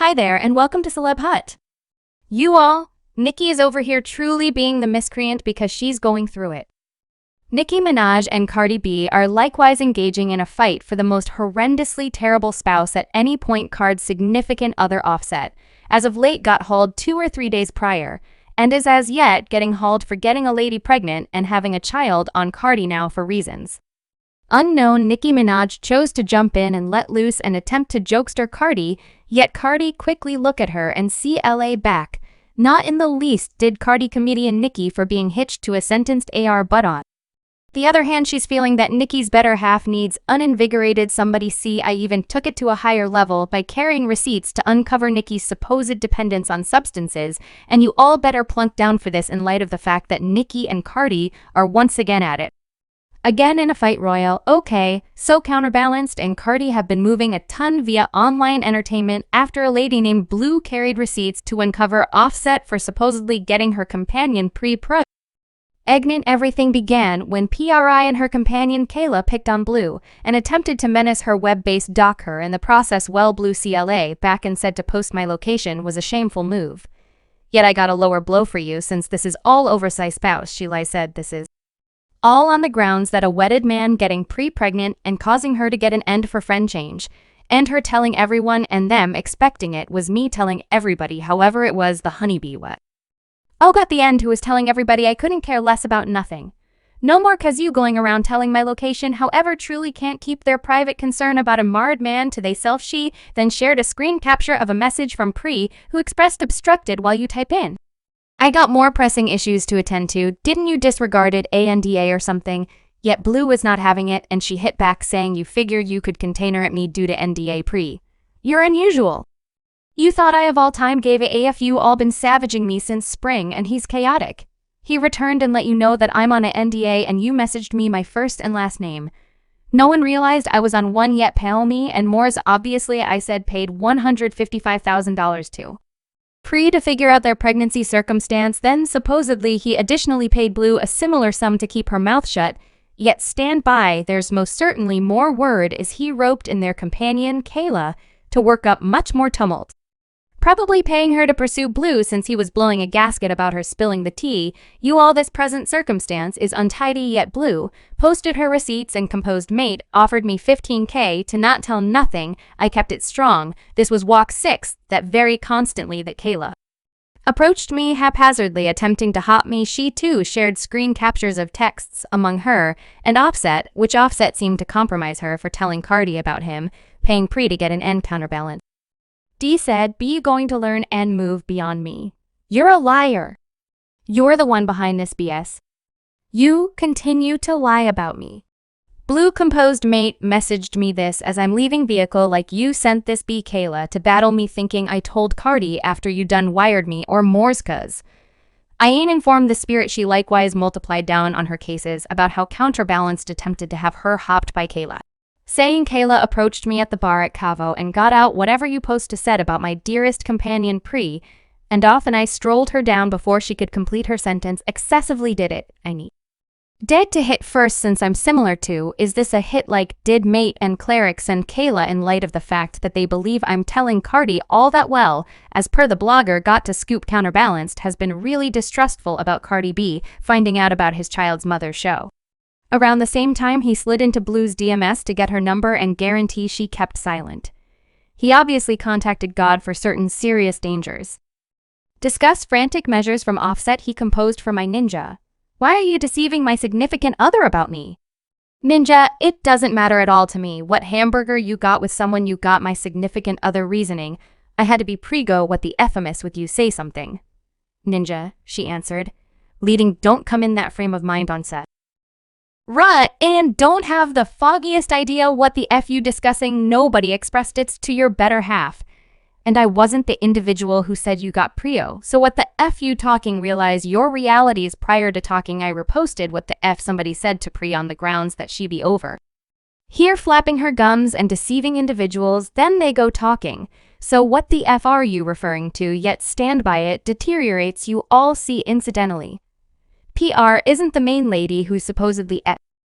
Hi there and welcome to Celeb Hut. You all, Nicki is over here truly being the miscreant because she's going through it. Nicki Minaj and Cardi B are likewise engaging in a fight for the most horrendously terrible spouse at any point. Card's significant other Offset, as of late got hauled 2 or 3 days prior, and is as yet getting hauled for getting a lady pregnant and having a child on Cardi now for reasons unknown. Nicki Minaj chose to jump in and let loose and attempt to jokester Cardi, yet Cardi quickly look at her and see LA back. Not in the least did Cardi comedian Nicki for being hitched to a sentenced AR, but on the other hand she's feeling that Nicki's better half needs uninvigorated somebody. See, I even took it to a higher level by carrying receipts to uncover Nicki's supposed dependence on substances, and you all better plunk down for this in light of the fact that Nicki and Cardi are once again at it. Again in a fight royal. Okay, so counterbalanced and Cardi have been moving a ton via online entertainment after a lady named Blue carried receipts to uncover Offset for supposedly getting her companion pre-pregnant. Everything began when PRI and her companion Kayla picked on Blue and attempted to menace her web-based dock her in the process. Well, Blue CLA back and said to post my location was a shameful move. Yet I got a lower blow for you since this is all oversized spouse. She said this is all on the grounds that a wedded man getting pre-pregnant and causing her to get an end for friend change, and her telling everyone and them expecting it was me telling everybody. However, it was the honeybee what? Oh, got the end who was telling everybody I couldn't care less about nothing. No more cause you going around telling my location. However, truly can't keep their private concern about a marred man to they self. She then shared a screen capture of a message from Pre who expressed obstructed while you type in. I got more pressing issues to attend to. Didn't you disregarded ANDA or something? Yet Blue was not having it and she hit back saying you figured you could contain her at me due to NDA. Pre, you're unusual. You thought I of all time gave a AF. You all been savaging me since spring and he's chaotic. He returned and let you know that I'm on a NDA and you messaged me my first and last name. No one realized I was on one yet. Pal me and more's obviously I said paid $155,000 to Pre to figure out their pregnancy circumstance. Then supposedly he additionally paid Blue a similar sum to keep her mouth shut. Yet stand by, there's most certainly more word is he roped in their companion Kayla to work up much more tumult. Probably paying her to pursue Blue since he was blowing a gasket about her spilling the tea. You all, this present circumstance is untidy. Yet Blue posted her receipts and composed mate offered me $15K to not tell nothing. I kept it strong. This was walk 6 that very constantly that Kayla approached me haphazardly attempting to hop me. She too shared screen captures of texts among her and Offset, which Offset seemed to compromise her for telling Cardi about him paying Pre to get an end counterbalance. D said, be you going to learn and move beyond me? You're a liar. You're the one behind this BS. You continue to lie about me. Blue composed mate messaged me this as I'm leaving vehicle like you sent this B Kayla to battle me thinking I told Cardi after you done wired me or more's cuz. I ain't informed the spirit. She likewise multiplied down on her cases about how counterbalanced attempted to have her hopped by Kayla, saying Kayla approached me at the bar at Cavo and got out whatever you post to said about my dearest companion Pre, and off and I strolled her down before she could complete her sentence. Excessively did it. I need dead to hit first since I'm similar to. Is this a hit like did mate and clerics and Kayla in light of the fact that they believe I'm telling Cardi all that well, as per the blogger got to scoop counterbalanced has been really distrustful about Cardi B finding out about his child's mother's show. Around the same time, he slid into Blue's DMS to get her number and guarantee she kept silent. He obviously contacted God for certain serious dangers. Discuss frantic measures from Offset he composed for my ninja. Why are you deceiving my significant other about me? Ninja, it doesn't matter at all to me what hamburger you got with someone you got my significant other reasoning. I had to be pre-go what the FMS with you say something. Ninja, she answered, leading don't come in that frame of mind on set. Right, and don't have the foggiest idea what the F you discussing. Nobody expressed it to your better half. And I wasn't the individual who said you got prio. So what the F you talking? Realize your realities prior to talking. I reposted what the F somebody said to Pre on the grounds that she be over here flapping her gums and deceiving individuals. Then they go talking. So what the F are you referring to? Yet stand by it deteriorates. You all see incidentally. PR isn't the main lady who's supposedly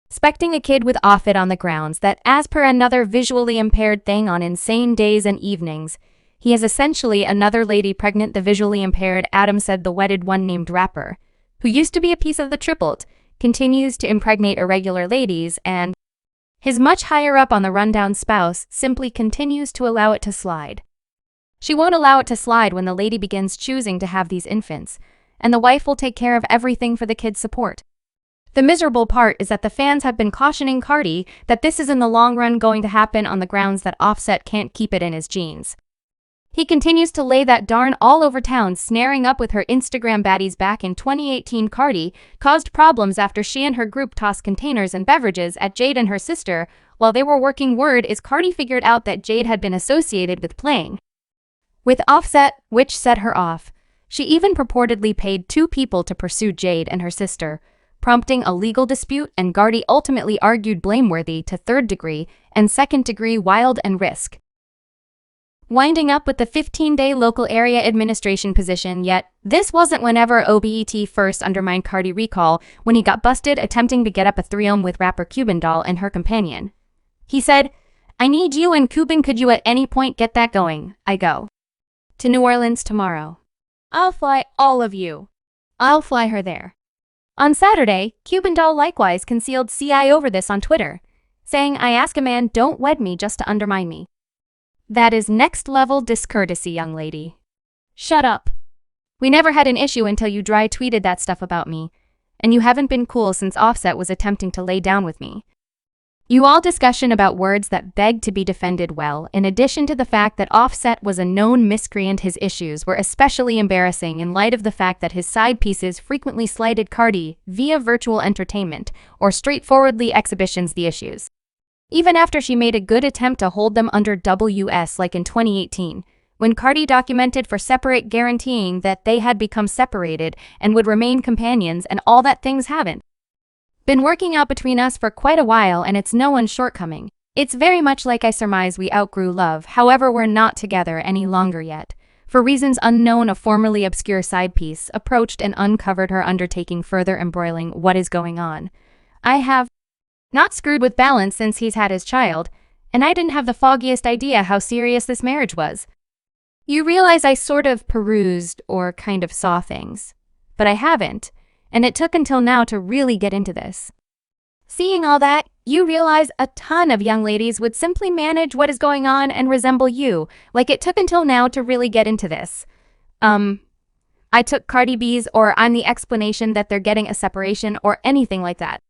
expecting a kid with Offit on the grounds that as per another visually impaired thing on insane days and evenings, He is essentially another lady pregnant, the visually impaired Adam said. The wedded one named rapper, who used to be a piece of the triplet, continues to impregnate irregular ladies, and his much higher up on the rundown spouse simply continues to allow it to slide. She won't allow it to slide when the lady begins choosing to have these infants, and the wife will take care of everything for the kids' support. The miserable part is that the fans have been cautioning Cardi that this is in the long run going to happen on the grounds that Offset can't keep it in his genes. He continues to lay that darn all over town, snaring up with her Instagram baddies. Back in 2018, Cardi caused problems after she and her group tossed containers and beverages at Jade and her sister while they were working. Word is Cardi figured out that Jade had been associated with playing with Offset, which set her off. She even purportedly paid 2 people to pursue Jade and her sister, prompting a legal dispute, and Cardi ultimately argued blameworthy to 3rd degree and 2nd degree wild and risk, winding up with the 15-day local area administration position. Yet, this wasn't whenever OBET first undermined Cardi recall when he got busted attempting to get up a 3-0 with rapper Cuban Doll and her companion. He said, "I need you and Cuban, could you at any point get that going? I go to New Orleans tomorrow. I'll fly all of you. I'll fly her there." On Saturday, Cuban Doll likewise concealed CI over this on Twitter, saying, "I ask a man don't wed me just to undermine me. That is next level discourtesy, young lady. Shut up. We never had an issue until you dry tweeted that stuff about me, and you haven't been cool since Offset was attempting to lay down with me." You all discussion about words that beg to be defended. Well, in addition to the fact that Offset was a known miscreant, his issues were especially embarrassing in light of the fact that his side pieces frequently slighted Cardi via virtual entertainment or straightforwardly exhibitions. The issues, even after she made a good attempt to hold them under WS, like in 2018, when Cardi documented for separate, guaranteeing that they had become separated and would remain companions, and all that things haven't been working out between us for quite a while, and it's no one's shortcoming. It's very much like I surmise we outgrew love, however we're not together any longer yet. For reasons unknown, a formerly obscure side piece approached and uncovered her undertaking further embroiling what is going on. "I have not screwed with Balance since he's had his child, and I didn't have the foggiest idea how serious this marriage was. You realize I sort of perused or kind of saw things, but I haven't, and it took until now to really get into this. Seeing all that, you realize a ton of young ladies would simply manage what is going on and resemble you, like it took until now to really get into this. I took Cardi B's, or I'm the explanation that they're getting a separation or anything like that.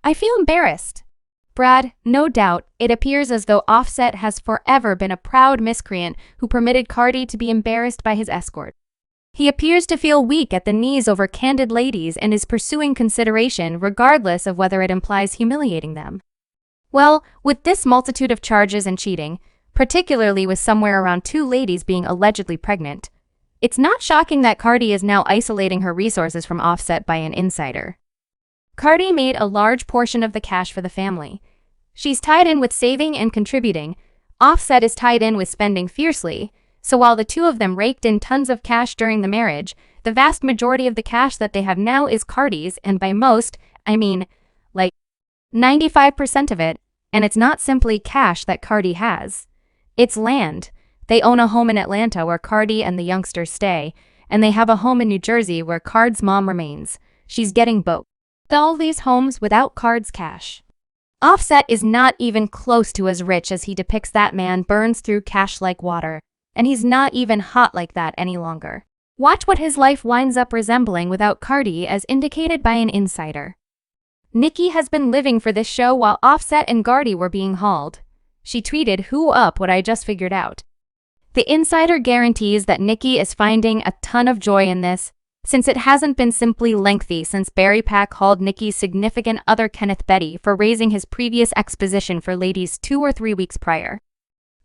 I feel embarrassed. Brad, no doubt, it appears as though Offset has forever been a proud miscreant who permitted Cardi to be embarrassed by his escort. He appears to feel weak at the knees over candid ladies and is pursuing consideration regardless of whether it implies humiliating them. Well, with this multitude of charges and cheating, particularly with somewhere around 2 ladies being allegedly pregnant, it's not shocking that Cardi is now isolating her resources from Offset by an insider. Cardi made a large portion of the cash for the family. She's tied in with saving and contributing. Offset is tied in with spending fiercely. So while the 2 of them raked in tons of cash during the marriage, the vast majority of the cash that they have now is Cardi's, and by most, I mean, like 95% of it, and it's not simply cash that Cardi has. It's land. They own a home in Atlanta where Cardi and the youngsters stay, and they have a home in New Jersey where Card's mom remains. She's getting both all these homes without Card's cash. Offset is not even close to as rich as he depicts. That man burns through cash like water. And he's not even hot like that any longer. Watch what his life winds up resembling without Cardi, as indicated by an insider. Nicki has been living for this show while Offset and Cardi were being hauled. She tweeted, "Who up what I just figured out." The insider guarantees that Nicki is finding a ton of joy in this, since it hasn't been simply lengthy since Barry Pack hauled Nicki's significant other Kenneth Betty for raising his previous exposition for ladies 2 or 3 weeks prior.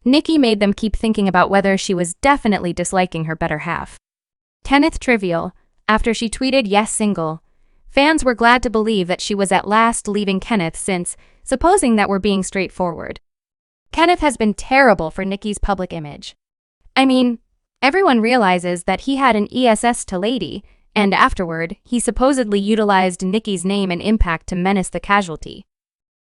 Nicki made them keep thinking about whether she was definitely disliking her better half. Kenneth trivial, after she tweeted "yes single." Fans were glad to believe that she was at last leaving Kenneth, since, supposing that we're being straightforward, Kenneth has been terrible for Nicki's public image. I mean, everyone realizes that he had an ESS to lady, and afterward, he supposedly utilized Nicki's name and impact to menace the casualty.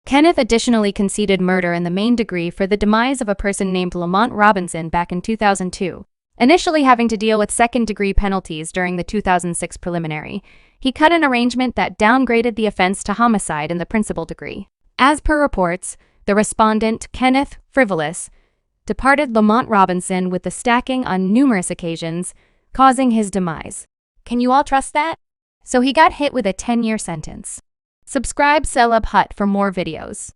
Kenneth additionally conceded murder in the main degree for the demise of a person named Lamont Robinson back in 2002. Initially having to deal with second-degree penalties during the 2006 preliminary, he cut an arrangement that downgraded the offense to homicide in the principal degree. As per reports, the respondent, Kenneth Frivolous, departed Lamont Robinson with the stacking on numerous occasions, causing his demise. Can you all trust that? So he got hit with a 10-year sentence. Subscribe Celeb Hut for more videos.